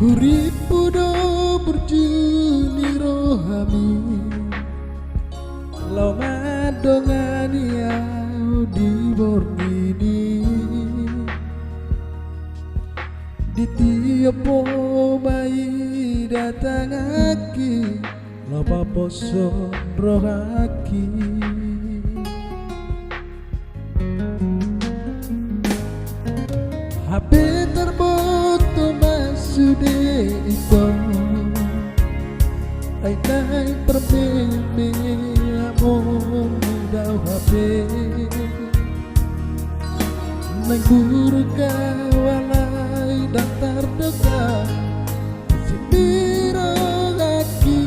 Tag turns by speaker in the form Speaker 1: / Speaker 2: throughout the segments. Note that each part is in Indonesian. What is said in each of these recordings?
Speaker 1: Urip podo berjuni rohami Lau madongani au di bornini Di tiap mai datang aki Lau paposon rohaki HP terboto masude ito Ay nay permeme among daw HP Nagburu ka walay datar deka Sinira laki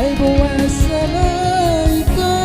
Speaker 1: Ay buwasa na ikaw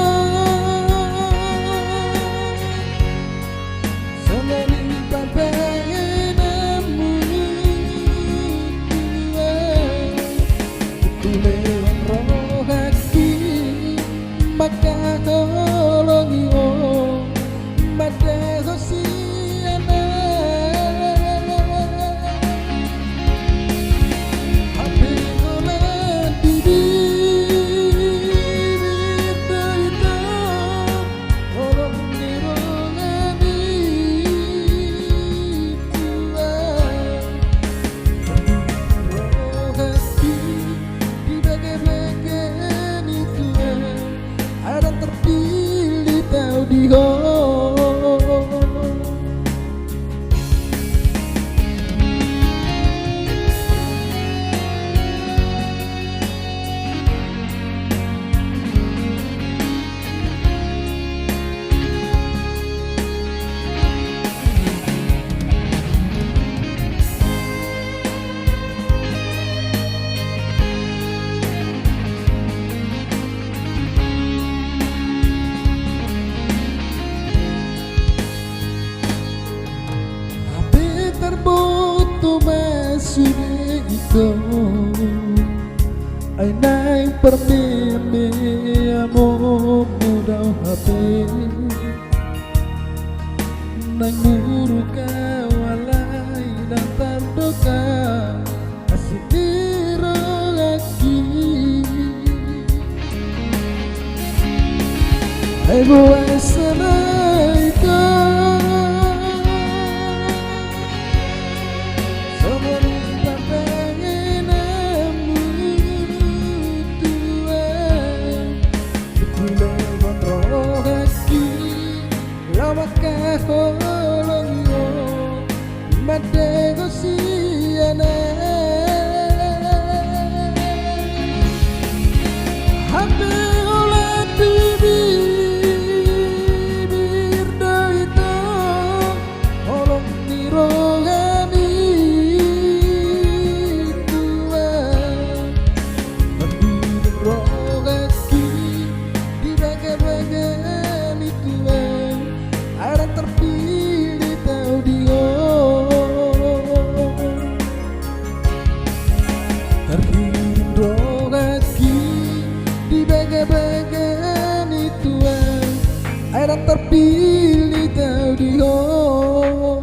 Speaker 1: Sudah itu ay nay permeme among muda HP Nanguru ka walay datar doka asinira lagi Ay buwasa na ikaw Madego siana Hape ola bibir doito Olong nirogani tua Bibir rogaki di baga-baga tua Ada terpilih tau dia Terpilih tau dia